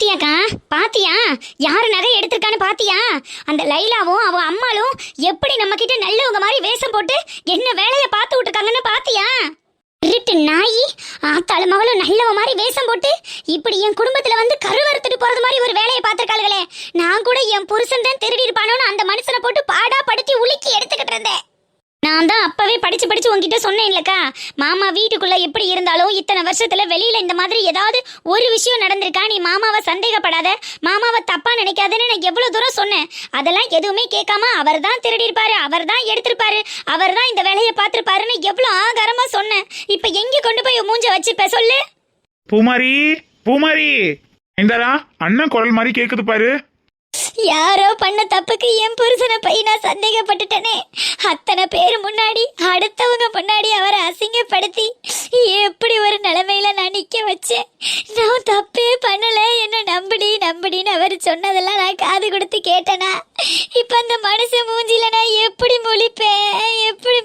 பாத்தியாக்கா? பாத்தியா யாரு நகை எடுத்திருக்கான்னு பாத்தியா? அந்த லைலாவும் அவ அம்மாளும் எப்படி நம்ம கிட்ட நல்லவங்க மாதிரி வேஷம் போட்டு என்ன வேலைய பார்த்து விட்டுருக்காங்கன்னு பாத்தியா? இருட்டு நாயி, ஆத்தாள மகளும் நல்லவ மாதிரி வேஷம் போட்டு இப்படி என் குடும்பத்துல வந்து கருவறுத்துட்டு போறது மாதிரி ஒரு வேலையை பார்த்திருக்காளுகளே. நான் கூட என் புருஷன் தான் திருடி இருப்பானோன்னு அந்த மனுஷனை போட்டு பாடா படுத்தி உலுக்கி எடுத்துக்கிட்டு இருந்தேன். நான் தான் அப்பவே படிச்சு உங்ககிட்ட சொன்னேன் இல்லக்கா, மாமா வீட்டுக்குள்ள எப்படி இருந்தாலும் இத்தனை வருஷத்துல வெளியில இந்த மாதிரி ஏதாவது ஒரு விஷயம் நடந்திருக்கா, நீ மாமாவை சந்தேகப்படாத, மாமாவை தப்பா நினைக்காதன்னு நான் எவ்வளவு தூரம் சொன்னேன். அதெல்லாம் எதுவுமே கேட்காம அவர் தான் திருடி இருப்பாரு, அவர் தான் எடுத்திருப்பாரு, அவர் தான் இந்த வேலையை பார்த்திருப்பாருன்னு எவ்வளவு ஆகாரமா சொன்னேன். இப்ப எங்க கொண்டு போய் மூஞ்ச வச்சுப்ப சொல்லு? பூமாரி, பூமாரி, இந்தடா அண்ணன் குரல் மாதிரி கேக்குது பாரு. யாரோ பண்ண தப்புக்கு என் புருஷனை போய் நான் சந்தேகப்பட்டுட்டேனே. அத்தனை பேர் முன்னாடி, அடுத்தவங்க முன்னாடி அவரை அசிங்கப்படுத்தி எப்படி ஒரு நிலைமையில நான் நிக்க வச்சேன். நான் தப்பே பண்ணல, என்ன நம்புடின்னு அவர் சொன்னதெல்லாம் நான் காது கொடுத்து கேட்டேனா? இப்ப அந்த மனுஷன் மூஞ்சில நான் எப்படி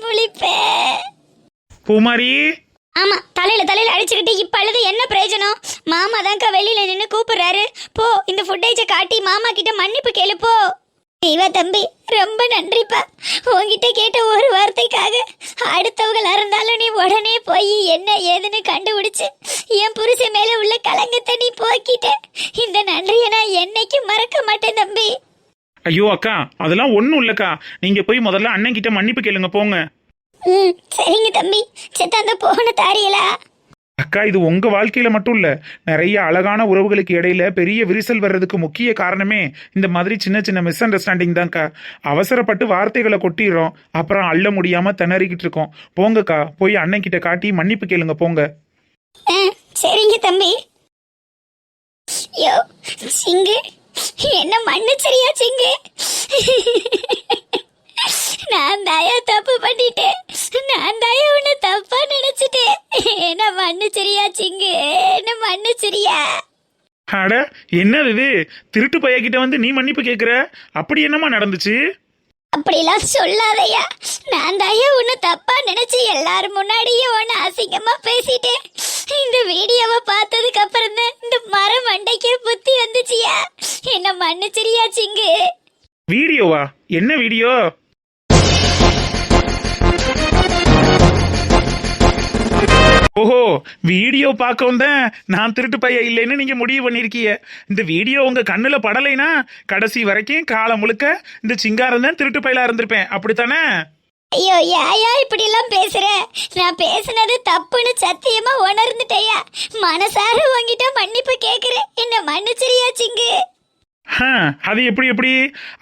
முழிப்பேன்? பூமாரி, ஆமா, தலையில அடிச்சுக்கிட்டு இப்ப அழுது என்ன பிரயோஜனம்? மாமா தான்க்கா வெளியில நின்று கூப்பிடுறாரு. போ, இந்த ஃபுட்டேஜை காட்டி மாமா கிட்ட மன்னிப்பு கேளு போ. இவ தம்பி, ரொம்ப நன்றிப்பா. உங்ககிட்ட கேட்ட ஒரு வார்த்தைக்காக அடுத்தவங்களா இருந்தாலும் நீ உடனே போய் என்ன ஏதுன்னு கண்டுபிடிச்சு என் புருஷன் மேல உள்ள கலங்கத்தை நீ போக்கிட்ட. இந்த நன்றியை நான் என்னைக்கும் மறக்க மாட்டேன் தம்பி. ஐயோ அக்கா, அதெல்லாம் ஒண்ணும் இல்லக்கா. நீங்க போய் முதல்ல அண்ணன் கிட்ட மன்னிப்பு கேளுங்க, போங்க. சரிங்க தம்பி. செத்தாந்த போன தாரியலா அக்கா, இது உங்க வாழ்க்கையில மட்டும் இல்ல, நிறைய அழகான உறவுகளுக்கு இடையில பெரிய விரிசல் வர்றதுக்கு முக்கிய காரணமே இந்த மாதிரி சின்ன சின்ன மிஸ் அண்டர்ஸ்டாண்டிங் தான்க்கா. அவசரப்பட்டு வார்த்தைகளை கொட்டிடுறோம், அப்புறம் அள்ள முடியாம திணறிக்கிட்டு இருக்கோம். போங்கக்கா, போய் அண்ணன் கிட்ட காட்டி மன்னிப்பு கேளுங்க, போங்க. சரிங்க தம்பி. யோ சிங்கு, என்ன மன்னிச்சிரியா சிங்கு? நான் தாயா தப்பு பண்ணிட்டேன், நான் தாயா உன்னை தப்பா நினைச்சிட்டேன். என்ன மன்னிச்சிரியா சிங்கு, என்ன மன்னிச்சிரியா? அட, என்னது இது? திருட்டு பையகிட்ட வந்து நீ மன்னிப்பு கேக்குற? அப்படி என்னமா நடந்துச்சு? அப்படிலாம் சொல்லாதையா. நான் தாயா உன்னை தப்பா நினைச்சு எல்லாரும் முன்னாடியே உன்னை அசிங்கமா பேசிட்டேன். இந்த வீடியோவை பார்த்ததுக்கு அப்புறம் தான் இந்த மரம் மண்டைக்கு புத்தி வந்துச்சியா. என்ன மன்னிச்சிரியா சிங்கு? வீடியோவா? என்ன வீடியோ? ஓஹோ, வீடியோ பார்க்கவும் தான் நான் திருட்டு பைய இல்லைன்னு நீங்க முடிவு பண்ணிருக்கீங்க. இந்த வீடியோ உங்க கண்ணுல படலைனா கடைசி வரைக்கும் காலம் முழுக்க இந்த சிங்காரம் தான் திருட்டு பையலா இருந்திருப்பேன், அப்படித்தானே? ஐயோ, ஏயா இப்படி எல்லாம் பேசுற? நான் பேசுனது தப்புன்னு சத்தியமா உணர்ந்துட்டேயா. மனசார உன்கிட்ட மன்னிப்பு கேக்குறேன், என்ன மன்னிச்சிரியா சிங்கு? அது எப்படி?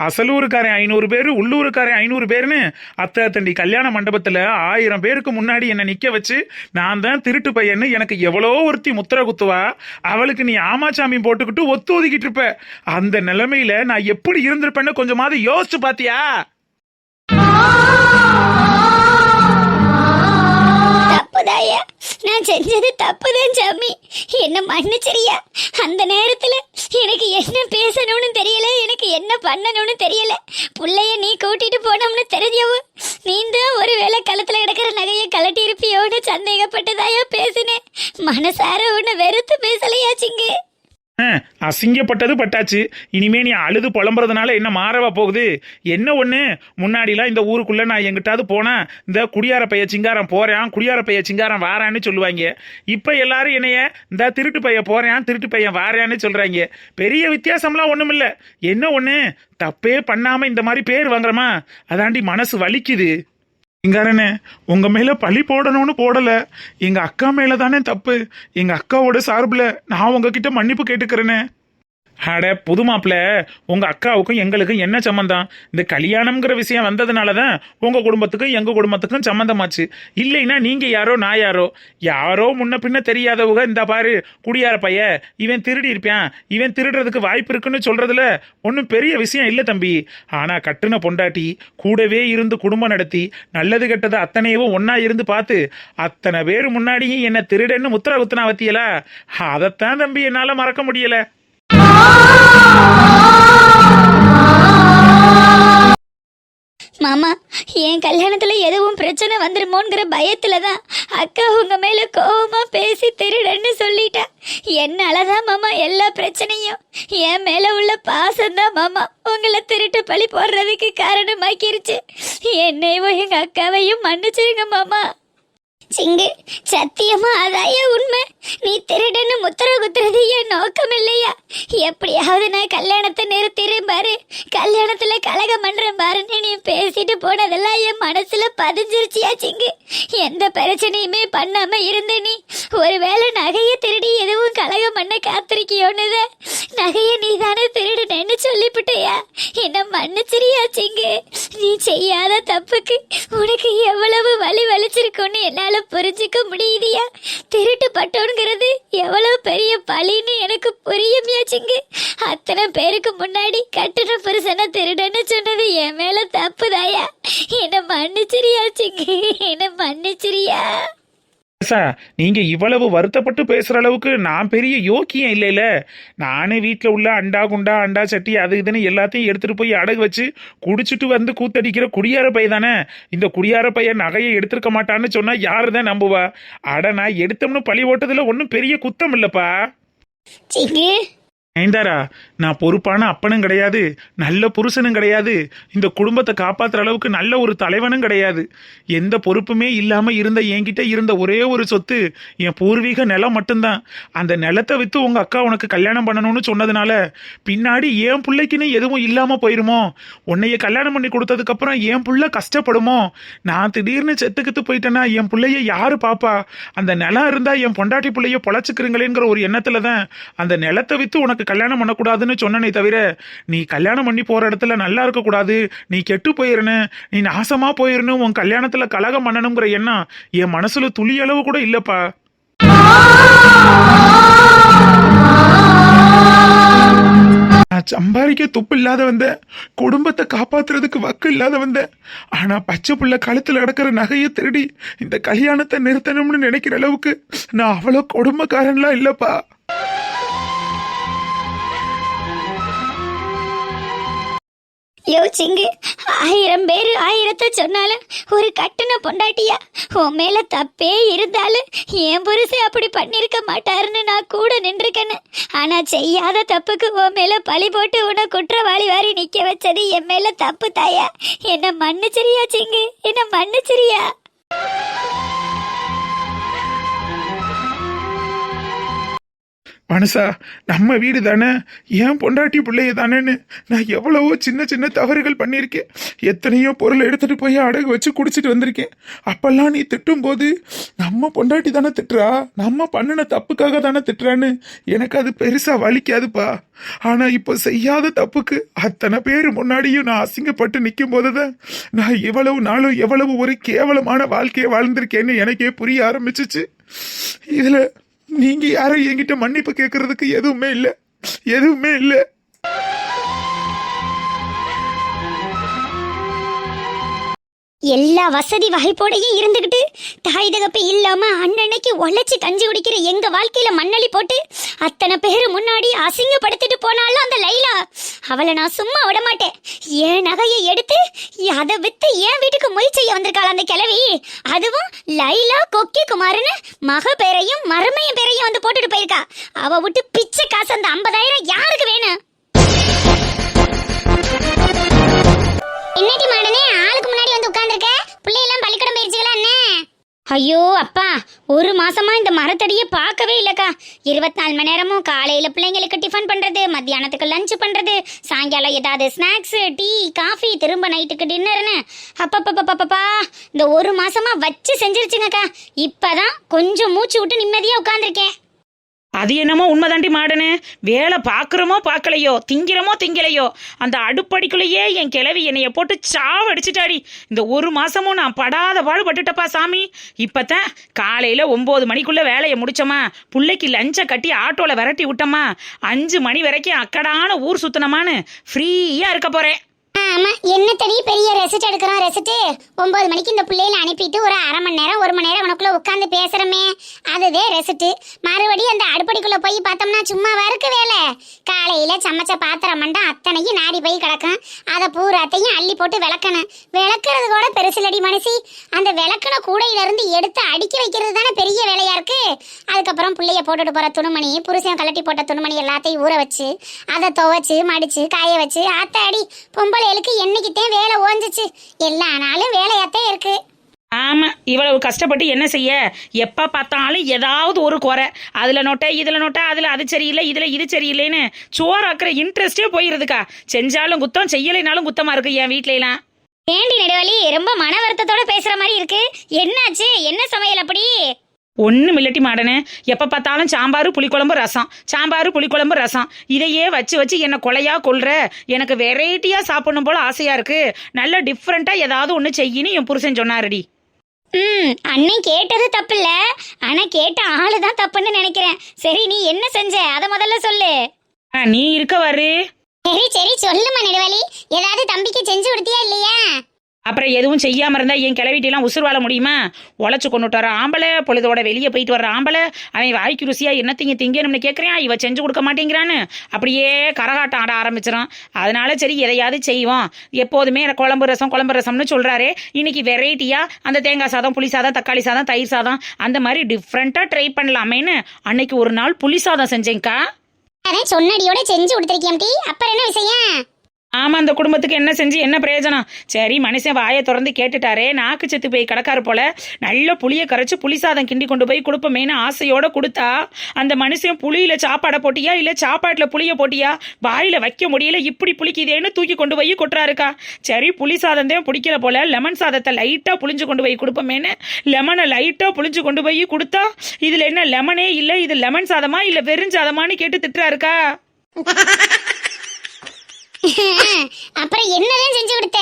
அசலூருக்காரன் 500 பேரு, உள்ளூருக்காரன் 500 பேருன்னு அத்தை தண்டி கல்யாண மண்டபத்துல 1000 பேருக்கு முன்னாடி என்ன நிக்க வச்சு நான் தான் திருட்டு பையன்னு எனக்கு எவ்வளோ ஒருத்தி முத்திர குத்துவா, அவளுக்கு நீ ஆமாச்சாமி போட்டுக்கிட்டு ஒத்து ஒதுக்கிட்டு இருப்ப. அந்த நிலைமையில நான் எப்படி இருந்திருப்பேன்னு கொஞ்சமாவது யோசிச்சு பாத்தியா? தப்புதாயா, நான் செஞ்சது தப்புதான் சாமி, என்ன மன்னிச்சிரியா. அந்த நேரத்துல எனக்கு என்ன பேசணும்னு தெரியல, எனக்கு என்ன பண்ணணும்னு தெரியல. புள்ளைய நீ கூட்டிட்டு போனோம்னு தெரிஞ்சவோ நீ தான் ஒருவேளை கழுத்துல கிடக்கிற நகையை கலட்டி இருப்பியோன்னு சந்தேகப்பட்டதாயா பேசினேன். மனசார உன்னை வெறுத்து பேசலையா சிங்கு? அசிங்கப்பட்டது பட்டாச்சு. இனிமே நீ அழுது புலம்புறதுனால என்ன மாறவா போகுது? என்ன ஒண்ணு, முன்னாடிலாம் இந்த ஊருக்குள்ள நான் எங்கிட்டாவது போனா இந்த குடியார பைய சிங்காரம் போறேன், குடியார பைய சிங்காரம் வாரான்னு சொல்லுவாங்க. இப்ப எல்லாரும் என்னைய இந்த திருட்டு பைய போறேன், திருட்டு பையன் வாரான்னு சொல்றாங்க. பெரிய வித்தியாசம்லாம் ஒண்ணுமில்ல. என்ன ஒண்ணு, தப்பே பண்ணாம இந்த மாதிரி பேர் வாங்குறமா, அதாண்டி மனசு வலிக்குது. சிங்காரனே, உங்க மேல பழி போடணும்னு போடல, எங்க அக்கா மேல தானே தப்பு. எங்க அக்காவோட சார்பில் நான் உங்ககிட்ட மன்னிப்பு கேட்டுக்கிறேனே. அட புது மாப்பிள்ள, உங்க அக்காவுக்கும் எங்களுக்கும் என்ன சம்பந்தம்? இந்த கல்யாணம்ங்கிற விஷயம் வந்ததுனாலதான் உங்க குடும்பத்துக்கும் எங்க குடும்பத்துக்கும் சம்பந்தமாச்சு. இல்லைன்னா நீங்க யாரோ நான் யாரோ முன்ன பின்ன தெரியாதவங்க இந்த பாரு குடியார பைய, இவன் திருடி இருப்பான், இவன் திருடுறதுக்கு வாய்ப்பு இருக்குன்னு சொல்றதுல ஒன்றும் பெரிய விஷயம் இல்லை தம்பி. ஆனா கட்டுன பொண்டாட்டி கூடவே இருந்து குடும்பம் நடத்தி நல்லது கெட்டது அத்தனையவும் ஒன்னா இருந்து பார்த்து அத்தனை பேர் முன்னாடியும் என்ன திருடன்னு முத்திர குத்துனா வத்தியலா, அதைத்தான் தம்பி என்னால மறக்க முடியல. மாமா, என் கல்யாணத்துல எதுவும் பிரச்சனை வந்துருமோங்கிற பயத்துல தான் அக்கா உங்க மேல கோவமா பேசி திருடன்னு சொல்லிட்டா. என்னாலதான் மாமா எல்லா பிரச்சனையும். என் மேல உள்ள பாசம்தான் மாமா உங்களை திருட்டு பழி போடுறதுக்கு காரணமாக்கிருச்சு. என்னையும் எங்க அக்காவையும் மன்னிச்சிருங்க மாமா. சிங்கு, சத்தியமா அதாய உண்மை. நீ திருடன்னு முத்திர குத்துறது என் நோக்கம் இல்லையா? எப்படியாவது நான் கல்யாணத்தை நிறுத்திறேன் பாரு, கல்யாணத்துல கலகம் பண்றேன் பாருன்னு நீ பேசிட்டு போனதெல்லாம் என் மனசுல பதிஞ்சிருச்சியா சிங்கு. எந்த பிரச்சனையுமே பண்ணாம இருந்த நீ ஒருவேளை நகையை திருடி எதுவும் கலகம் பண்ண காத்திருக்கியோன்னுத. நகையை நீ தானே திருடுனேன்னு சொல்லிவிட்டியா? என்ன மன்னிச்சிரியா சிங்கு. நீ செய்யாத தப்புக்கு உனக்கு எவ்வளவு வலி வலிச்சிருக்குன்னு என்னால புரிஞ்சுக்க முடியுதியா? திருட்டு பட்டோங்கிறது எவ்வளவு பெரிய பழின்னு எனக்கு புரியுமியா சிங்கு. அத்தனை பேருக்கு முன்னாடி கட்டுன புருஷனை திருடன்னு சொன்னது என் மேல தப்புதாயா. என்ன மன்னிச்சிரியா சிங்கு, என்ன மன்னிச்சிரியா. நீங்க இவ்வளவு வருத்தப்பட்டு பேசுற அளவுக்கு நான் பெரிய யோக்கியம் இல்லைல. நானே வீட்டில் உள்ள அண்டா குண்டா அண்டா சட்டி அது இதுன்னு எல்லாத்தையும் எடுத்துட்டு போய் அடகு வச்சு குடிச்சிட்டு வந்து கூத்தடிக்கிற குடியார பைய தானே. இந்த குடியார பையன் நகையை எடுத்திருக்க மாட்டான்னு சொன்னா யாரு தான் நம்புவா? அட, நான் எடுத்தோம்னு பழி ஓட்டதுல ஒன்றும் பெரிய குத்தம் இல்லப்பா. சிங்கு, ஐந்தாரா, நான் பொறுப்பான அப்பனும் கிடையாது, நல்ல புருஷனும் கிடையாது, இந்த குடும்பத்தை காப்பாத்துற அளவுக்கு நல்ல ஒரு தலைவனும் கிடையாது. எந்த பொறுப்புமே இல்லாம இருந்த என்கிட்ட இருந்த ஒரே ஒரு சொத்து என் பூர்வீக நிலம் மட்டும்தான். அந்த நிலத்தை வித்து உங்க அக்கா உனக்கு கல்யாணம் பண்ணணும்னு சொன்னதுனால பின்னாடி என் பிள்ளைக்குன்னு எதுவும் இல்லாம போயிருமோ, உன்னைய கல்யாணம் பண்ணி கொடுத்ததுக்கு அப்புறம் என் புள்ள கஷ்டப்படுமோ, நான் திடீர்னு செத்துக்கிட்டு போயிட்டேன்னா என் பிள்ளைய யாரு பாப்பா? அந்த நிலம் இருந்தா என் பொண்டாட்டி பிள்ளைய பொழைச்சுக்கிறீங்களேங்கிற ஒரு எண்ணத்துலதான் அந்த நிலத்தை வித்து உனக்கு கல்யாணம் பண்ணக்கூடாதுன்னு சொன்னனே தவிர, நீ கல்யாணம் பண்ணி போற இடத்துல நல்லா இருக்க கூடாது, நீ கெட்டு போயிருன்னு, நீ நாசமா போயிருன்னு, உன் கல்யாணத்துல கலகம் பண்ணணுங்கிற எண்ணம் என் மனசுல துளி அளவு கூட இல்லப்பா. நான் சம்பாதிக்க துப்பு இல்லாத வந்தேன், குடும்பத்தை காப்பாத்துறதுக்கு வக்கு இல்லாத வந்தேன். ஆனா பச்சை புள்ள கழுத்துல கிடக்கிற நகையை திருடி இந்த கல்யாணத்தை நிறுத்தணும்னு நினைக்கிற அளவுக்கு நான் அவ்வளவு கொடுமைக்காரன்லாம் இல்லப்பா. யோ சிங்கு, 1000 பேரு 1000 சொன்னாலும் ஒரு கட்டுன பொண்டாட்டியா உன் மேல தப்பே இருந்தாலும் என் புருஷன் அப்படி பண்ணிருக்க மாட்டாருன்னு நான் கூட நின்றுக்கேன்னு. ஆனா செய்யாத தப்புக்கு உன் மேல பழி போட்டு உன்னை குற்றவாளி வாரி நிக்க வச்சது என் மேல தப்பு தாயா. என்ன மன்னிச்சிரியா சிங்கு, என்ன மன்னிச்சிரியா. மனுஷா, நம்ம வீடு தானே, ஏன் பொண்டாட்டி பிள்ளைய தானேன்னு நான் எவ்வளவோ சின்ன சின்ன தவறுகள் பண்ணியிருக்கேன். எத்தனையோ பொருளை எடுத்துட்டு போய் அடகு வச்சு குடிச்சிட்டு வந்திருக்கேன். அப்பெல்லாம் நீ திட்டும் போது நம்ம பொண்டாட்டி தானே திட்டுறா, நம்ம பண்ணின தப்புக்காக தானே திட்டுறான்னு எனக்கு அது பெருசா வலிக்காதுப்பா. ஆனா இப்போ செய்யாத தப்புக்கு அத்தனை பேர் முன்னாடியும் நான் அசிங்கப்பட்டு நிற்கும் போதுதான் நான் இவ்வளவு நாளும் எவ்வளவு ஒரு கேவலமான வாழ்க்கையை வாழ்ந்திருக்கேன்னு எனக்கே புரிய ஆரம்பிச்சிச்சு. இதுல நீங்க யாரும் என்கிட்ட மன்னிப்பு கேட்கறதுக்கு எதுவுமே இல்லை, எதுவுமே இல்லை. எல்லா வசதி வகைப்போடையும் இருந்துகிட்டு தாய் தகப்பு இல்லாம அன்னன்னைக்கு உழைச்சி கஞ்சி குடிக்கிற எங்க வாழ்க்கையில மண்ணலி போட்டு அத்தனை பேரு முன்னாடி அசிங்கப்படுத்திட்டு போனாலும் அந்த லைலா, அவளை நான் சும்மா விட மாட்டேன். என் நகையை எடுத்து அதை வித்து என் வீட்டுக்கு மொய் செய்ய வந்திருக்காள் அந்த கிழவி. அதுவும் லைலா கொக்கி குமார்னு மக பேரையும் மருமையும் பேரையும் வந்து போட்டுட்டு போயிருக்கா. அவ விட்டு பிச்சை காசு அந்த 50,000 யாருக்கு வேணும்? என்னடி மாடனே ஆளுக்கு முன்னாடி வந்து உட்கார்ந்திருக்க? பிள்ளையெல்லாம் பள்ளிக்கூடம் போயிருச்சுங்களா என்ன? ஐயோ அப்பா, ஒரு மாசமா இந்த மரத்தடியை பார்க்கவே இல்லக்கா. 24 மணி நேரமும் காலையில பிள்ளைங்களுக்கு டிஃபன் பண்றது, மத்தியானத்துக்கு லஞ்ச் பண்றது, சாயங்காலம் ஏதாவது ஸ்நாக்ஸ், டீ, காஃபி, திரும்ப நைட்டுக்கு டின்னர்னு அப்பப்பப்பப்பப்பா இந்த ஒரு மாசமா வச்சு செஞ்சிருச்சுங்கக்கா. இப்பதான் கொஞ்சம் மூச்சு விட்டு நிம்மதியா உட்கார்ந்துருக்கேன். அது என்னமோ உண்மைதாண்டி மாடனே, வேலை பார்க்குறோமோ பார்க்கலையோ, திங்கிறமோ திங்கலையோ, அந்த அடுப்படிக்குள்ளேயே என் கிளவி என்னைய போட்டு சாவடிச்சிட்டாடி. இந்த ஒரு மாசமும் நான் படாத பாடுபட்டுட்டப்பா சாமி. இப்போத்தான் காலையில் 9 மணிக்குள்ளே வேலையை முடிச்சோமா, பிள்ளைக்கு லஞ்சை கட்டி ஆட்டோவில் விரட்டி விட்டோமா, 5 மணி வரைக்கும் அக்கடான ஊர் சுத்தினமான்னு ஃப்ரீயாக இருக்க போகிறேன். ஆமா என்ன தெரிய பெரிய ரெசிட் எடுக்கிறோம் ரெசிட் 9 மணிக்கு இந்த பிள்ளையில அனுப்பிட்டு ஒரு அரை மணி நேரம் 1 மணி நேரம் உனக்குள்ள உட்காந்து பேசுறமே அதுவே ரெசிட். மறுபடியும் அந்த அடுப்படிக்குள்ள போய் பார்த்தோம்னா சும்மாவா இருக்கு வேலை. காலையில சமைச்ச பாத்திரம் மண்டா அத்தனையும் நாடி போய் கிடக்கும். அதை பூராத்தையும் அள்ளி போட்டு விளக்கணும். விளக்குறது கூட பெருசுலடி மனுஷி. அந்த விளக்குன கூடையில இருந்து எடுத்து அடுக்கி வைக்கிறது தானே பெரிய வேலையா இருக்கு. அதுக்கப்புறம் பிள்ளைய போட்டுட்டு போற துணிமணி, புருஷன் கலட்டி போட்ட துணிமணி எல்லாத்தையும் ஊற வச்சு அதை துவைச்சு மடிச்சு காய வச்சு ஆத்தாடி பொம்பளைகளுக்கு என்னைக்குத்தான் வேலை ஓஞ்சிச்சு. எல்லா நாளும் வேலையாத்தான் இருக்கு. ஆமா, இவ்வளவு கஷ்டப்பட்டு என்ன செய்ய? எப்ப பார்த்தாலும் ஏதாவது ஒரு குறை. அதுல நோட்ட இதுல நோட்ட, அதுல அது சரியில்லை இதுல இது சரியில்லைன்னு சோறாக்குற இன்ட்ரெஸ்டே போயிருதுக்கா. செஞ்சாலும் குத்தம், செய்யலைனாலும் குத்தமா இருக்கு என் வீட்ல எல்லாம். ஏண்டி நெடுவலி ரொம்ப மன வருத்தத்தோட பேசுற மாதிரி இருக்கு. என்னாச்சு? என்ன சமையல் அப்படி? ஒன்றும் மில்லட்டி மாடனே. எப்போ பார்த்தாலும் சாம்பார் புளிக்குழம்பு ரசம், சாம்பார் புளிக்குழம்பு ரசம், இதையே வச்சு வச்சு என்னை கொலையா கொள்ற. எனக்கு வெரைட்டியாக சாப்பிடணும் போல ஆசையாக இருக்கு. நல்ல டிஃப்ரெண்ட்டாக ஏதாவது ஒன்று செய்யின்னு என் புருஷன் சொன்னாருடி. அண்ணன் கேட்டது தப்பு இல்ல, ஆனா கேட்ட ஆளுதான் தப்புன்னு நினைக்கிறேன். சரி நீ என்ன செஞ்ச அதை முதல்ல சொல்லு. நீ இருக்க வரு. சரி சரி சொல்லுமா நெடுவலி. ஏதாவது தம்பிக்கு செஞ்சு கொடுத்தியா இல்லையா? அப்புறம் எதுவும் செய்யாமல் இருந்தால் என் கிளவிட்டெல்லாம் உசுர் வாழ முடியுமா? உழைச்சி கொண்டுட்டு வர ஆம்பளை, பொழுதோட வெளியே போயிட்டு வர்ற ஆம்பளை, அவன் வாய்க்கு ருசியாக என்ன திங்கணும்னு கேட்குறான். இவ செஞ்சு கொடுக்க மாட்டேங்கிறான்னு அப்படியே கரகாட்டம் ஆட ஆரம்பிச்சிடும். அதனால சரி எதையாவது செய்வோம். எப்போதுமே குழம்பு ரசம்னு சொல்கிறாரே, இன்னைக்கு வெரைட்டியாக அந்த தேங்காய் சாதம், புளி சாதம், தக்காளி சாதம், தயிர் சாதம் அந்த மாதிரி டிஃப்ரெண்ட்டாக ட்ரை பண்ணலாமேன்னு அன்னைக்கு ஒரு நாள் புளி சாதம் செஞ்சேங்க்கா. அதான் சொன்னடியோட செஞ்சு கொடுத்துருக்கேன். அப்புறம் என்ன விஷயம்? ஆமா, அந்த குடும்பத்துக்கு என்ன செஞ்சு என்ன பிரயோஜனம்? சரி மனுஷன் வாயை திறந்து கேட்டுட்டாரே, நாக்கு செத்து போய் கிடக்காரு போல. நல்ல புளியை கரைச்சு புளி சாதம் கிண்டி கொண்டு போய் கொடுப்போமேனு ஆசையோட கொடுத்தா அந்த மனுஷன் புளியில சாப்பாடை போட்டியா இல்ல சாப்பாட்டுல புளிய போட்டியா வாயில வைக்க முடியல, இப்படி புளிக்குதேன்னு தூக்கி கொண்டு போய் கொட்டுறாருக்கா. சரி புளி சாதம் தான் பிடிக்கல போல, லெமன் சாதத்தை லைட்டா புளிஞ்சு கொண்டு போய் கொடுப்போமேனு லெமனை லைட்டா புளிஞ்சு கொண்டு போய் கொடுத்தா இதுல என்ன லெமனே இல்ல, இது லெமன் சாதமா இல்ல வெறும் சாதமான்னு கேட்டு திட்டுறாருக்கா. அப்புறம் என்னதான் செஞ்சு கொடுத்த?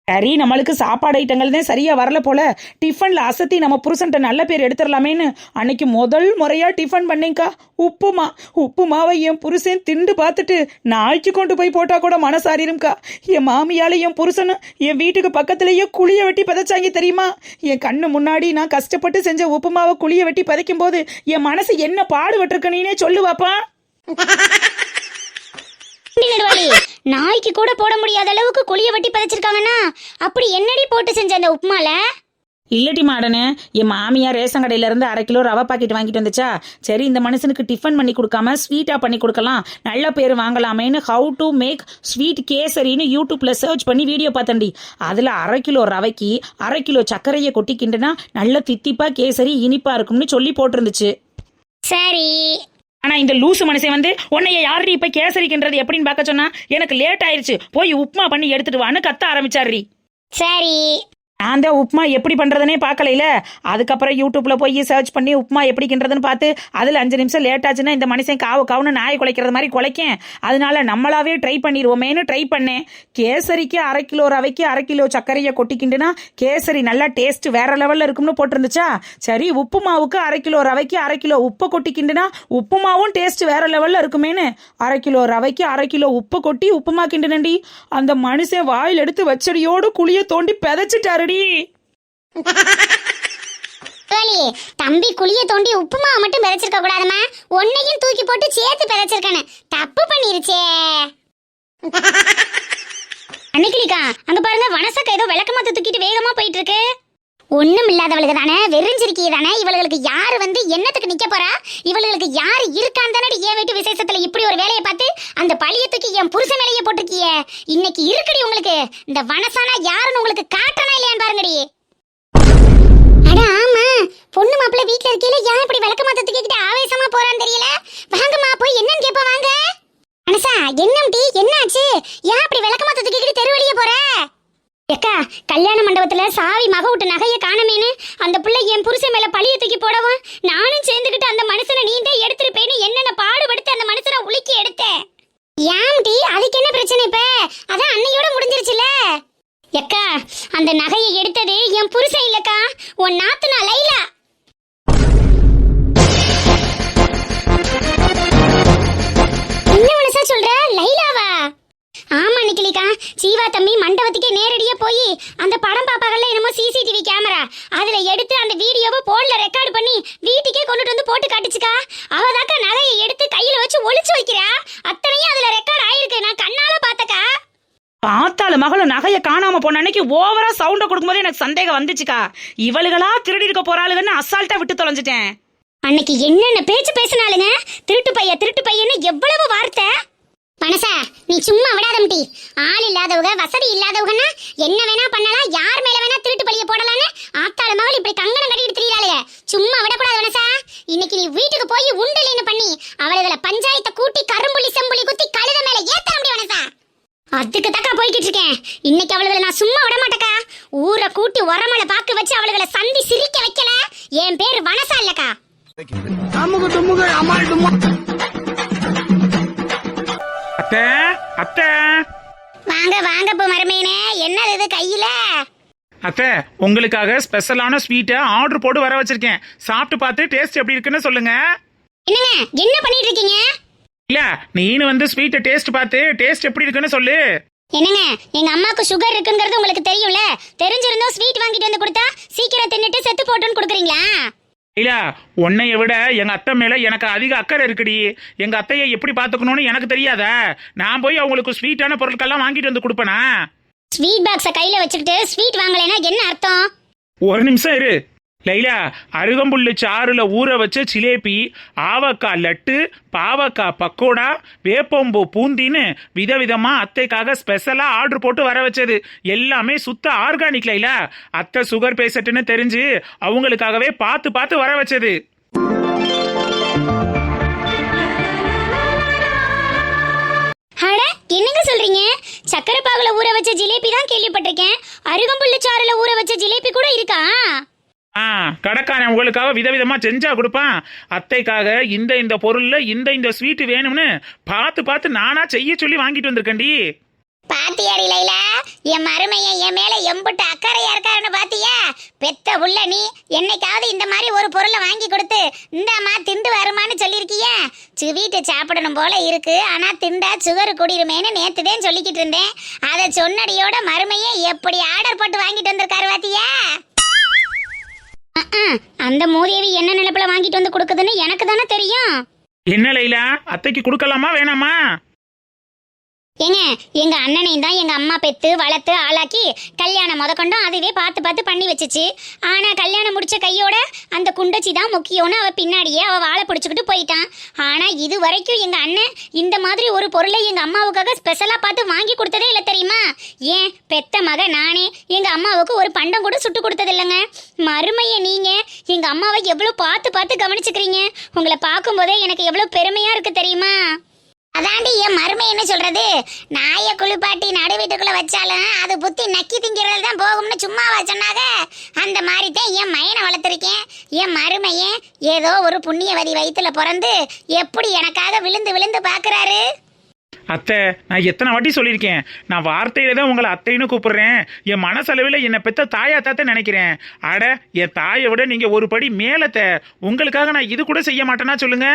சரி நம்மளுக்கு சாப்பாடு ஐட்டங்கள் தான் சரியா வரல போல, டிஃபன்ல அசத்தி நம்ம புருஷன்ட்ட நல்ல பேர் எடுத்துடலாமேன்னு அன்னைக்கு முதல் முறையா டிஃபன் பண்ணேங்க்கா. உப்புமாவை என் புருஷன் திண்டு பார்த்துட்டு நாய்க்கு கொண்டு போய் போட்டா கூட மனசாரிரும்க்கா. என் மாமியால என் புருஷனும் என் வீட்டுக்கு பக்கத்துலயே குழிய வெட்டி பதைச்சாங்க தெரியுமா? என் கண்ணு முன்னாடி நான் கஷ்டப்பட்டு செஞ்ச உப்புமாவை குழிய வெட்டி பதைக்கும் போது என் மனசு என்ன பாடுபட்டிருக்கனே சொல்லுவாப்பா. நாய்க்கு கூட போட முடியாத அளவுக்கு குழிய வெட்டி பதைச்சிருக்காங்கன்னா அப்படி என்னடி போட்டு செஞ்ச அந்த உப்புமால? இல்லட்டி மாடனே, என் மாமியார் ரேஷன் கடையில இருந்து 1/2 கிலோ ரவை பாக்கெட் வாங்கிட்டு வந்துச்சா. சரி இந்த மனுஷனுக்கு டிஃபன் பண்ணி கொடுக்காம ஸ்வீட்டா பண்ணி கொடுக்கலாம், நல்ல பேர் வாங்கலாமேன்னு ஹவு டு மேக் ஸ்வீட் கேசரின்னு யூடியூப்ல சர்ச் பண்ணி வீடியோ பார்த்தண்டி. அதுல 1/2 கிலோ ரவைக்கு 1/2 கிலோ சர்க்கரையை கொட்டிக்கிண்டுனா நல்ல தித்திப்பா கேசரி இனிப்பா இருக்கும்னு சொல்லி போட்டிருந்துச்சு. சரி ஆனா இந்த லூசு மனுஷன் வந்து உன்னைய யாரு இப்ப கேசரிக்கின்றது எப்படின்னு பார்க்க சொன்னா, எனக்கு லேட் ஆயிருச்சு போய் உப்புமா பண்ணி எடுத்துட்டு வான்னு கத்த ஆரம்பிச்சாரு. சரி நான் தான் உப்புமா எப்படி பண்ணுறதுனே பார்க்கலையில. அதுக்கப்புறம் யூடியூப்ல போய் சர்ச் பண்ணி உப்புமா எப்படின்றதுன்னு பார்த்து அதில் 5 நிமிஷம் லேட் ஆச்சுன்னா இந்த மனுஷன் காவுன்னு நாய் குலைக்கிறது மாதிரி குலைக்கேன். அதனால நம்மளாவே ட்ரை பண்ணிடுவோமேனு ட்ரை பண்ணேன். கேசரிக்கு 1/2 கிலோ ரவைக்கு 1/2 கிலோ சர்க்கரையை கொட்டிக்கிண்டுனா கேசரி நல்லா டேஸ்ட் வேற லெவலில் இருக்கும்னு போட்டிருந்துச்சா. சரி உப்புமாவுக்கு 1/2 கிலோ ரவைக்கு 1/2 கிலோ உப்பை கொட்டிக்கிண்டுனா உப்புமாவும் டேஸ்ட் வேற லெவலில் இருக்குமேனு 1/2 கிலோ ரவைக்கு 1/2 கிலோ உப்பை கொட்டி உப்புமா கிண்டுனண்டி. அந்த மனுஷன் வாயில் எடுத்து வச்சடியோடு குழியை தோண்டி பெதைச்சிட்டாரு. தம்பி குழிய தோண்டி உப்புமா மட்டும் பெதைச்சிருக்க கூடாதுமா, ஒன்னையும் தூக்கி போட்டு சேர்த்து பெதைச்சிருக்கானு தப்பு பண்ணிருச்சே. அன்னைக்கிலிக்கா அங்க பாருங்க, வனசக்க ஏதோ விளக்கமாத்த தூக்கிட்டு வேகமா போயிட்டு இருக்கு. ஒண்ணும் இல்லாதவளுக்கு தானே, வெறிஞ்சிருக்கிய தானே, இவளுக்கு யாரு வந்து என்னத்துக்கு நிக்க போறா? இவளுக்கு யாரு இருக்கான் தானே என் வீட்டு விசேஷத்துல இப்படி ஒரு வேலையை பார்த்து அந்த பழிய தூக்கி என் புருஷன் மேலேயே போட்டிருக்கிய. இன்னைக்கு இருக்குடி உங்களுக்கு இந்த வனசானா யாருன்னு உங்களுக்கு காட்டனா இல்லையான்னு பாருங்கடி. அட ஆமா, பொண்ணு மாப்பிள்ள வீட்டுல இருக்கையில ஏன் இப்படி விளக்கமாத்த தூக்கிட்டு ஆவேசமா போறான்னு தெரியல. வாங்கம்மா போய் என்னன்னு கேப்ப வாங்க. மனசா என்னம்டி என்னாச்சு? ஏன் அப்படி விளக்கமாத்த தூக்கிட்டு தெருவழிய போற? எக்கா கல்யாண மண்டபத்துல சாவி மக விட்டு நகைய காணமேனு அந்த பிள்ளை என் புருஷன் மேல பழிய தூக்கி போடவும் நானும் சேர்ந்துகிட்டு அந்த மனுஷனை நீந்தே எடுத்துருப்பேன்னு என்னென்ன பாடுபடுத்து அந்த மனுஷனை உலுக்கி எடுத்தேன். ஏன்டி அதுக்கு என்ன பிரச்சனை? இப்ப அதான் அன்னையோட முடிஞ்சிருச்சுல. எக்கா அந்த நகையை எடுத்தது என் புருஷன் இல்லக்கா, உன் நாத்துனா லைலா. என்ன மனசா சொல்ற? லைலாவா? ஆமா நிக்கிலிக்கா, சீவா தம்பி மண்டபத்துக்கே நேரடியா போய் அந்த படம் பாப்பாங்கல்ல என்னமோ சிசிடிவி கேமரா அதுல எடுத்து அந்த வீடியோவை போன்ல ரெக்கார்ட் பண்ணி வீட்டுக்கே கொண்டுட்டு வந்து போட்டு காட்டுச்சுக்கா. அவதாக்கா நகையை எடுத்து கையில வச்சு ஒளிச்சு வைக்கிறா. அத்தனையும் அதுல ரெக்கார்ட் ஆயிருக்கு. நான் கண்ணால பார்த்தக்கா. பார்த்தாலும் மகளும் நகையை காணாம போன அன்னைக்கு ஓவரா சவுண்ட கொடுக்கும்போது எனக்கு சந்தேகம் வந்துச்சுக்கா. இவளுகளா திருடி இருக்க போறாளுன்னு அசால்ட்டா விட்டு தொலைஞ்சிட்டேன். அன்னைக்கு என்னென்ன பேச்சு பேசினாலுங்க. திருட்டு பையன்னு எவ்வளவு வார்த்தை. மனசா நீ சும்மா விடாதம்டி. ஆள் இல்லாதவங்க வசதி இல்லாதவங்கன்னா என்ன வேணா பண்ணலாம், யார் மேல வேணா திருட்டு பழிய போடலான்னு ஆத்தாள மகள் இப்படி கங்கணம் கட்டிட்டு திரியாளுங்க. சும்மா விடக்கூடாது மனசா. இன்னைக்கு நீ வீட்டுக்கு போய் உண்டலின்னு பண்ணி அவளுகளை பஞ்சாயத்தை கூட்டி கரும்புலி செம்புலி குத்தி கழுத மேல ஏத்த முடியும் மனசா. அதுக்கு தக்கா போய்கிட்டு இருக்கேன். இன்னைக்கு அவளுகளை நான் சும்மா விட மாட்டேக்கா. ஊரை கூட்டி உரமலை பாக்கு வச்சு அவளுகளை சந்தி சிரிக்க வைக்கல. என் பேரு வனசா இல்லக்கா. அத்தை அத்தை வாங்க வாங்க இப்போ மருமையனே. என்னது இது கையில? அத்தை உங்களுக்காக ஸ்பெஷலான ஸ்வீட்டை ஆர்டர் போட்டு வர வச்சிருக்கேன். சாப்பிட்டு பார்த்து டேஸ்ட் எப்படி இருக்குன்னு சொல்லுங்க. என்னங்க என்ன பண்ணிட்டு இருக்கீங்க? இல்ல நீனு வந்து ஸ்வீட்டை டேஸ்ட் பார்த்து டேஸ்ட் எப்படி இருக்குன்னு சொல்லு. என்னங்க எங்க அம்மாக்கு சுகர் இருக்குங்கிறது உங்களுக்கு தெரியும்ல. தெரிஞ்சிருந்தோம் ஸ்வீட் வாங்கிட்டு வந்து கொடுத்தா சீக்கிரம் தின்னுட்டு செத்து போட்டுன்னு கொடுக்குறீங்களா? இல்ல உன்னைய விட எங்க அத்தை மேல எனக்கு அதிக அக்கறை இருக்குடி. எங்க அத்தையை எப்படி பாத்துக்கணும்னு எனக்கு தெரியாதா? நான் போய் அவங்களுக்கு ஸ்வீட்டான பொருட்கள்லாம் வாங்கிட்டு வந்து கொடுப்பேனா? ஸ்வீட் பாக்ஸ கையில வச்சுக்கிட்டு ஸ்வீட் வாங்கலைன்னா என்ன அர்த்தம்? ஒரு நிமிஷம் இரு லைலா. அருகம்புல்லு சாறுல ஊற வச்ச ஜிலேபி, ஆவக்காய் லட்டு, பாவக்காய் பக்கோடா, வேப்பம்பூ பூந்தின்னு விதவிதமா அத்தைக்காக ஸ்பெஷலா ஆர்டர் போட்டு வர வச்சது. எல்லாமே சுத்த ஆர்கானிக் லைலா. அத்தை சுகர் பேஷண்ட்னு தெரிஞ்சு அவங்களுக்காகவே பார்த்து பார்த்து வர வச்சது. அட என்னங்க சொல்றீங்க? சக்கரை பாகுல ஊற வச்ச ஜிலேபி தான் கேள்விப்பட்டிருக்கேன். அருகம்புல்லு சாறுல ஊற வச்ச ஜிலேபி கூட இருக்கா? கடைக்காரன் உங்களுக்காக விதவிதமா செஞ்சா கொடுப்பான். அத்தைக்காக இந்த பொருள்ல இந்த ஸ்வீட் வேணும்னு பார்த்து பார்த்து நானா செய்ய சொல்லி வாங்கிட்டு வந்திருக்கேன்டி. பாத்தியாடி லைலா, என் மருமைய என் மேல எம்புட்டு அக்கறையா இருக்காருன்னு பாத்தியா? பெத்த உள்ள நீ என்னைக்காவது இந்த மாதிரி ஒரு பொருளை வாங்கி கொடுத்து இந்தாமா திண்டு வருமான்னு சொல்லியிருக்கிய? ஸ்வீட்டு சாப்பிடணும் போல இருக்கு, ஆனா திண்டா சுகர் குடிருமேன்னு நேத்துதான் சொல்லிக்கிட்டு இருந்தேன். அதை சொன்னடியோட மருமைய எப்படி ஆர்டர் போட்டு வாங்கிட்டு வந்திருக்காரு பாத்தியா? அந்த மூதேவி என்ன நிலப்புல வாங்கிட்டு வந்து கொடுக்குதுன்னு எனக்கு தானே தெரியும். என்ன லைலா, அத்தைக்கு கொடுக்கலாமா வேணாமா? ஏங்க எங்க அண்ணனையும் தான் எங்க அம்மா பெத்து வளர்த்து ஆளாக்கி கல்யாணம் முதற்கொண்டும் அதுவே பார்த்து பார்த்து பண்ணி வச்சுச்சு. ஆனா கல்யாணம் முடிச்ச கையோட அந்த குண்டச்சி தான் முக்கியம்னு அவ பின்னாடியே அவ வாழை பிடிச்சுக்கிட்டு போயிட்டான். ஆனா இது வரைக்கும் எங்க அண்ணன் இந்த மாதிரி ஒரு பொருளை எங்க அம்மாவுக்காக ஸ்பெஷலா பார்த்து வாங்கி கொடுத்ததே இல்லை தெரியுமா? ஏன் பெத்த மக நானே எங்க அம்மாவுக்கு ஒரு பண்டம் கூட சுட்டு கொடுத்தது இல்லைங்க. மருமைய நீங்க எங்க அம்மாவை எவ்வளவு பார்த்து பார்த்து கவனிச்சுக்கிறீங்க. உங்களை பார்க்கும் போதே எனக்கு எவ்வளவு பெருமையா இருக்கு தெரியுமா? அதாண்டி என் மருமை என்ன சொல்றது, நாயை குளிப்பாட்டி நடு வீட்டுக்குள்ள வச்சாலும் அது புத்தி நக்கி திங்கிறது தான் போகும்னு சும்மாவா சொன்னாங்க? அந்த மாதிரி தான் என் மயனை வளர்த்துருக்கேன். என் மருமையே ஏதோ ஒரு புண்ணியவதி வயிற்றுல பிறந்து எப்படி எனக்காக விழுந்து விழுந்து பாக்குறாரு. அத்தை நான் எத்தனை வாட்டி சொல்லியிருக்கேன், நான் வார்த்தையில தான் உங்களை அத்தைன்னு கூப்பிடுறேன். என் மனசளவில் என்னை பெத்த தாயா தாத்த நினைக்கிறேன். அட என் தாயை விட நீங்க ஒரு படி மேலத்தை. உங்களுக்காக நான் இது கூட செய்ய மாட்டேன்னா சொல்லுங்க.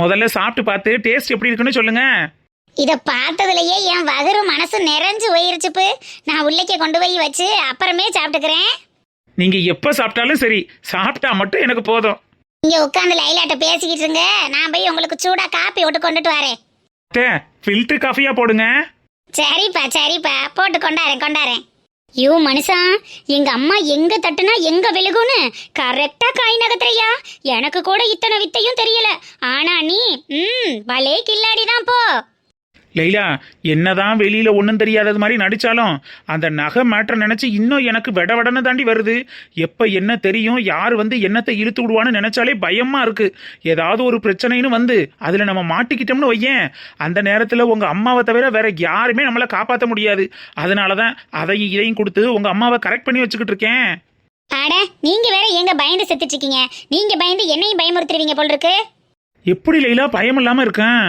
முதல்ல சாப்பிட்டு பார்த்து டேஸ்ட் எப்படி இருக்குன்னு சொல்லுங்க. இத பார்த்ததுலயே என் வகுறு மனசு நிறைஞ்சு போயிருச்சுப்பு. நான் உள்ளே கொண்டு போய் வச்சு அப்புறமே சாப்பிட்டுக்கிறேன். நீங்க எப்ப சாப்பிட்டாலும் சரி, சாப்பிட்டா மட்டும் எனக்கு போதும். நீங்க உட்காந்து லைலாட்ட பேசிக்கிட்டு இருங்க, நான் போய் உங்களுக்கு சூடா காப்பி விட்டு கொண்டுட்டு வரேன். ஃபில்டர் காஃபியா போடுங்க. சரிப்பா போட்டு கொண்டாரேன். ஐயோ மனுஷா, எங்க அம்மா எங்க தட்டுனா எங்க விழுகும்னு கரெக்டா காய் நகத்துறையா. எனக்கு கூட இத்தனை வித்தையும் தெரியல. ஆனா நீ வலே கில்லாடிதான் போ. லைலா, என்னதான் வெளியில ஒன்றும் தெரியாதது மாதிரி நடிச்சாலும் அந்த நகை மேட்டர் நினைச்சு இன்னும் எனக்கு விடவடன்னு தாண்டி வருது. எப்ப என்ன தெரியும், யார் வந்து என்னத்தை இழுத்து விடுவான்னு நினைச்சாலே பயமா இருக்கு. ஏதாவது ஒரு பிரச்சனைன்னு வந்து அதுல நம்ம மாட்டிக்கிட்டோம்னு வையேன், அந்த நேரத்துல உங்க அம்மாவை தவிர வேற யாருமே நம்மளை காப்பாற்ற முடியாது. அதனாலதான் அதையும் இதையும் கொடுத்து உங்க அம்மாவை கரெக்ட் பண்ணி வச்சுக்கிட்டு இருக்கேன். அட நீங்க வேற எங்க பயந்து செத்துட்டு இருக்கீங்க? நீங்க பயந்து என்னையும் பயமுறுத்துறீங்க போல் இருக்கு. எப்படி லைலா பயம் இல்லாம இருக்கேன்?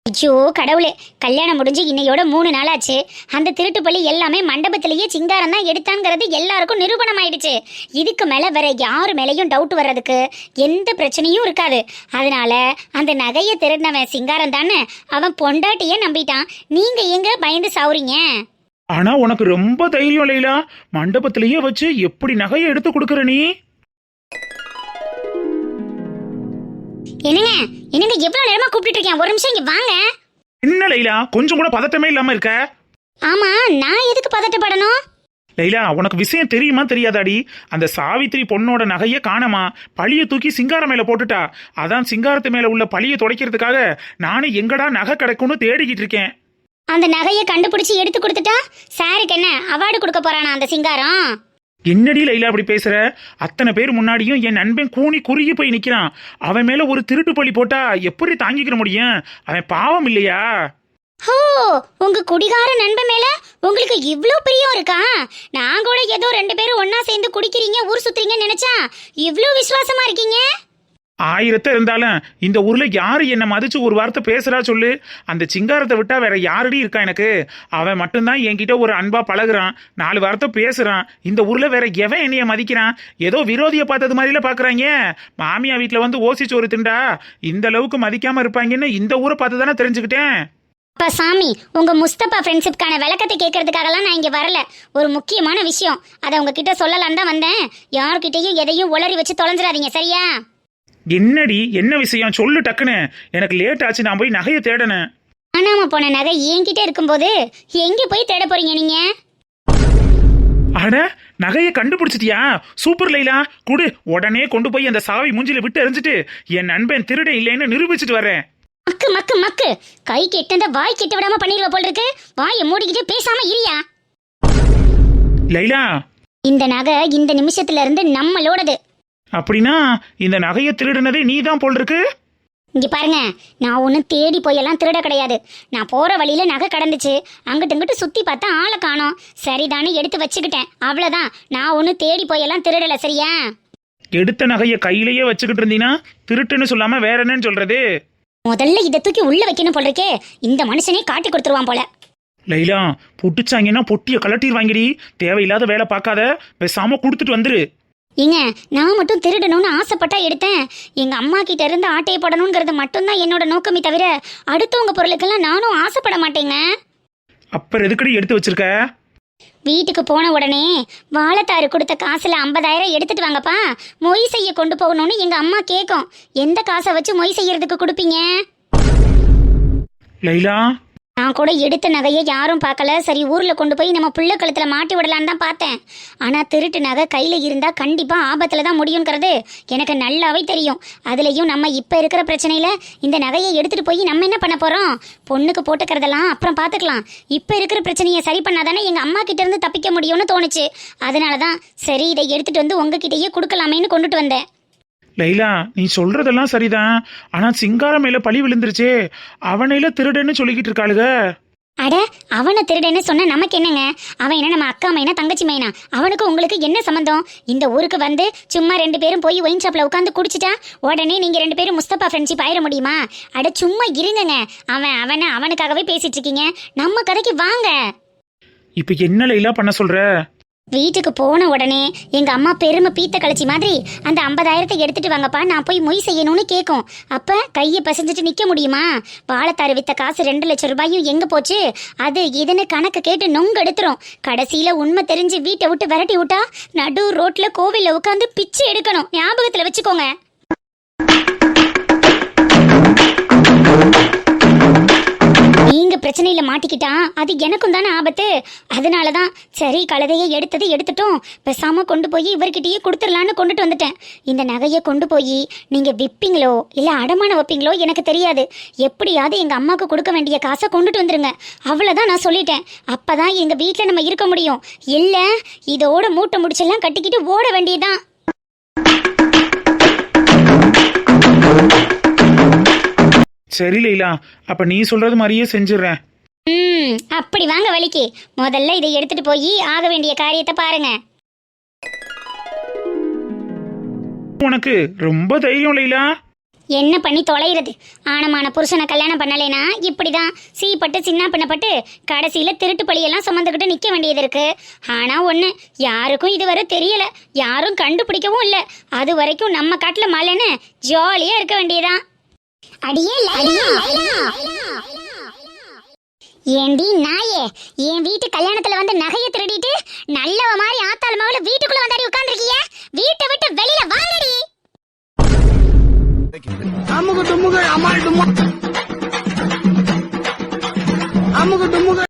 ஐயோ கடவுளே, கல்யாணம் முடிஞ்சு இன்னையோட 3 நாள் ஆச்சு. அந்த திருட்டு பள்ளி எல்லாமே மண்டபத்திலேயே சிங்காரம் தான் எடுத்தாங்கிறது எல்லாருக்கும் நிரூபணம் ஆயிடுச்சு. இதுக்கு மேல வேற யாரு மேலேயும் டவுட் வர்றதுக்கு எந்த பிரச்சனையும் இருக்காது. அதனால அந்த நகையை திருடினவன் சிங்காரம் தானே, அவன் பொண்டாட்டியே நம்பிட்டான். நீங்க எங்க பயந்து சாவுறீங்க? ஆனா உனக்கு ரொம்ப தைரியம் லைலா, மண்டபத்திலேயே வச்சு எப்படி நகையை எடுத்து கொடுக்கற நீ? என்னங்க என்னங்க எவ்வளவு நேரமா கூப்பிட்டு இருக்கேன், ஒரு நிமிஷம் இங்க வாங்க. என்ன லைலா, கொஞ்சம் கூட பதட்டமே இல்லாம இருக்க? ஆமா, நான் எதுக்கு பதட்டப்படணும்? லைலா, உனக்கு விஷயம் தெரியுமா தெரியாதாடி? அந்த சாவித்திரி பொண்ணோட நகையை காணமா, பழிய தூக்கி சிங்காரம் மேல போட்டுட்டா. அதான் சிங்காரத்து மேல உள்ள பழிய துடைக்கிறதுக்காக நானும் எங்கடா நகை கிடைக்கும்னு தேடிக்கிட்டு இருக்கேன். அந்த நகையை கண்டுபிடிச்சு எடுத்து கொடுத்துட்டா சாருக்கு என்ன அவார்டு கொடுக்க போறானா அந்த சிங்காரம்? என்னடி லைலா அப்படி பேசுற? அத்தனை பேர் முன்னாடியும் என் நண்பன் கூனி குறுகி போய் நிக்கிறான். அவன் மேல ஒரு திருட்டு பழி போட்டா எப்படி தாங்கிக்கிற முடியும்? அவன் பாவம் இல்லையா? ஹோ, உங்க குடிகார நண்பன் மேல உங்களுக்கு இவ்ளோ பிரியம் இருக்கா? நான் கூட ஏதோ 2 பேரும் ஒன்னா சேர்ந்து குடிக்கிறீங்க, ஊர் சுத்துறீங்கன்னு நினைச்சா இவ்ளோ விசுவாசமா இருக்கீங்க. 1000 இருந்தாலும் இந்த ஊர்ல யாரு என்ன மதிச்சு ஒரு வார்த்தை பேசுறா சொல்லு? அந்த சிங்காரத்தை விட்டா வேற யாரடி இருக்கா எனக்கு? அவன் மட்டும்தான் என்கிட்ட ஒரு அன்பா பழகுறான், 4 வார்த்தை பேசுறான். இந்த ஊர்ல வேற எவன் என்னைய மதிக்கிறான்? ஏதோ விரோதியை பார்த்தது மாதிரில பாக்குறாங்க. மாமியா வீட்டுல வந்து ஓசி சோறு திண்டா இந்த அளவுக்கு மதிக்காம இருப்பாங்கன்னு இந்த ஊரை பார்த்து தானே தெரிஞ்சுக்கிட்டேன். அப்பா சாமி, உங்க முஸ்தபா ஃப்ரெண்ட்ஷிப்கான விளக்கத்தை கேட்கறதுக்காகலாம் நான் இங்க வரல. ஒரு முக்கியமான விஷயம், அதை உங்ககிட்ட சொல்லலாம் தான் வந்தேன். யார்கிட்டயும் எதையும் உளறி வச்சு தொலைஞ்சிடாதீங்க, சரியா? என்னடி, என்ன விஷயம் சொல்லு டக்குன்னு. எனக்கு லேட் ஆச்சு, நான் போய் நகையை தேடனேன். காணாம போன நகை என்கிட்ட இருக்கும்போது எங்க போய் தேட போறீங்க நீங்க? அட, நகையை கண்டுபிடிச்சிட்டியா? சூப்பர் லைலா, குடு. உடனே கொண்டு போய் அந்த சாவி மூஞ்சில விட்டு எறிஞ்சிட்டு என் நண்பன் திருடன் இல்லைன்னு நிரூபிச்சிட்டு வரேன். மக்கு மக்கு மக்கு, கை கெட்டத வாய் கெட்ட விடாம பண்ணிடுவ போல் இருக்கு. வாயை மூடிக்கிட்டு பேசாம இரியா. லைலா, இந்த நகை இந்த நிமிஷத்துல இருந்து நம்மளோடது. அப்படின்னா இந்த நகையை திருடுனதே நீ தான் போல் இருக்கு. இங்க பாருங்க, நான் ஒன்னும் தேடி போயெல்லாம் திருட கிடையாது. நான் போற வழியில நகை கடந்துச்சு, அங்கிட்டு இங்கிட்டு சுத்தி பார்த்தா ஆளை காணோம். சரிதானே எடுத்து வச்சுக்கிட்டேன், அவ்வளவுதான். நான் ஒன்னும் தேடி போயெல்லாம் திருடல, சரியா? எடுத்த நகையை கையிலேயே வச்சுக்கிட்டு இருந்தீனா திருட்டுன்னு சொல்லாம வேற என்னன்னு சொல்றது? முதல்ல இதை தூக்கி உள்ள வைக்கணும் போல் இருக்கே. இந்த மனுஷனே காட்டி கொடுத்துருவான் போல. லைலா, புட்டுச்சாங்கன்னா பொட்டிய கலட்டிடுவாங்கடி. தேவையில்லாத வேலை பார்க்காத, பேசாம கொடுத்துட்டு வந்துரு. ஏங்க, நான் மட்டும் திருடணும்னு ஆசைப்பட்டா எடுத்தேன். எங்க அம்மா கிட்ட இருந்து ஆட்டையை போடணுங்கிறது மட்டும்தான் என்னோட நோக்கமே தவிர அடுத்தவங்க பொருளுக்கெல்லாம் நானும் ஆசைப்பட மாட்டேங்க. அப்புறம் எதுக்கடி எடுத்து வச்சிருக்க? வீட்டுக்கு போன உடனே வாழைத்தாரு கொடுத்த காசுல 50,000 எடுத்துட்டு வாங்கப்பா, மொய் செய்ய கொண்டு போகணும்னு எங்க அம்மா கேட்கும். எந்த காசை வச்சு மொய் செய்யறதுக்கு கொடுப்பீங்க? லைலா, நான் கூட எடுத்த நகையை யாரும் பார்க்கல. சரி, ஊர்ல கொண்டு போய் நம்ம புள்ள கழுத்துல மாட்டி விடலான்னு தான் பார்த்தேன். ஆனா திருட்டு நகை கையில இருந்தா கண்டிப்பா ஆபத்துல தான் முடியுங்கிறது எனக்கு நல்லாவே தெரியும். அதுலயும் நம்ம இப்ப இருக்கிற பிரச்சனையில இந்த நகையை எடுத்துட்டு போய் நம்ம என்ன பண்ண போறோம்? பொண்ணுக்கு போட்டுக்கிறதெல்லாம் அப்புறம் பாத்துக்கலாம். இப்ப இருக்கிற பிரச்சனையை சரி பண்ணாதானே எங்க அம்மா கிட்ட இருந்து தப்பிக்க முடியும்னு தோணுச்சு. அதனாலதான் சரி, இதை எடுத்துட்டு வந்து உங்ககிட்டயே கொடுக்கலாமேன்னு கொண்டுட்டு வந்தேன். லைலா, நீ சொல்றதெல்லாம் சரிதான். ஆனா சிங்காரம் மேல பழி விழுந்துருச்சே, அவனையில திருடன்னு சொல்லிக்கிட்டு இருக்காளுக. அட, அவனை திருடன்னு சொன்னா நமக்கு என்னங்க? அவன் என்ன நம்ம அக்கா மைனா தங்கச்சி மைனா? அவனுக்கு உங்களுக்கு என்ன சம்பந்தம்? இந்த ஊருக்கு வந்து சும்மா 2 பேரும் போய் ஒயின் ஷாப்ல உட்காந்து குடிச்சிட்டா உடனே நீங்க 2 பேரும் முஸ்தபா ஃப்ரெண்ட்ஷிப் ஆயிட முடியுமா? அட சும்மா இருங்கங்க. அவனுக்காகவே பேசிட்டு இருக்கீங்க. நம்ம கதைக்கு வாங்க. இப்ப என்ன லைலா பண்ண சொல்ற? வீட்டுக்கு போன உடனே எங்க அம்மா பெருமை பீத்த கழிச்சி மாதிரி அந்த 50,000 எடுத்துட்டு வாங்கப்பா, நான் போய் மொய் செய்யணும்னு கேட்கும். அப்ப கையை பசஞ்சிட்டு நிக்க முடியுமா? வாழைத்தாரு வித்த காசு 2 லட்சம் ரூபாயும் எங்க போச்சு? அது இதுன்னு கணக்கு கேட்டு நொங்கு எடுத்துரும். கடைசியில உண்மை தெரிஞ்சு வீட்டை விட்டு விரட்டி விட்டா நடு ரோட்ல கோவில்ல உட்காந்து பிச்சை எடுக்கணும். ஞாபகத்துல வச்சுக்கோங்க. நீங்க பிரச்சனையில மாட்டிக்கிட்டா அது எனக்கும் தானே ஆபத்து. அதனாலதான் சரி, கழுதையை எடுத்துட்டோம், பேசாம கொண்டு போய் இவர்கிட்டயே கொடுத்துடலான்னு கொண்டுட்டு வந்துட்டேன். இந்த நகையை கொண்டு போய் நீங்க விப்பீங்களோ இல்ல அடமான வைப்பீங்களோ எனக்கு தெரியாது. எப்படியாவது எங்க அம்மாவுக்கு கொடுக்க வேண்டிய காசை கொண்டுட்டு வந்துருங்க, அவ்வளவுதான் நான் சொல்லிட்டேன். அப்பதான் எங்க வீட்டுல நம்ம இருக்க முடியும். இல்ல இதோட மூட்டை முடிச்செல்லாம் கட்டிக்கிட்டு ஓட வேண்டியதுதான். சரி லைலா, அப்ப நீ சொல்றது மாதிரியே செஞ்சிடறேன். அப்படி வாங்க வலிக்கு. முதல்ல இதை எடுத்துட்டு போய் ஆக வேண்டிய காரியத்தை பாருங்க. உனக்கு ரொம்ப தைரியம் லைலா. என்ன பண்ணி தொலைகிறது? ஆனமான புருஷனை கல்யாணம் பண்ணலைனா இப்படிதான் சீப்பட்டு சின்ன பின்னப்பட்டு கடைசியில திருட்டு பழியெல்லாம் சுமந்துக்கிட்டு நிக்க வேண்டியது இருக்கு. ஆனா ஒண்ணு, யாருக்கும் இதுவரை தெரியல, யாரும் கண்டுபிடிக்கவும் இல்ல. அது வரைக்கும் நம்ம காட்டுல மழைன்னு ஜாலியா இருக்க வேண்டியதான். அடியே ஏண்டி நாயே, என் வீட்டு கல்யாணத்துல வந்து நகைய திருடிட்டு நல்லவ மாதிரி ஆத்தாள் மகள வீட்டுக்குள்ள வந்தாடி உட்கார்ந்திருக்கிய? வீட்டை விட்டு வெளியில வாங்கடி. அமுக டுமுக அமால் டுமா அமுக டுமுக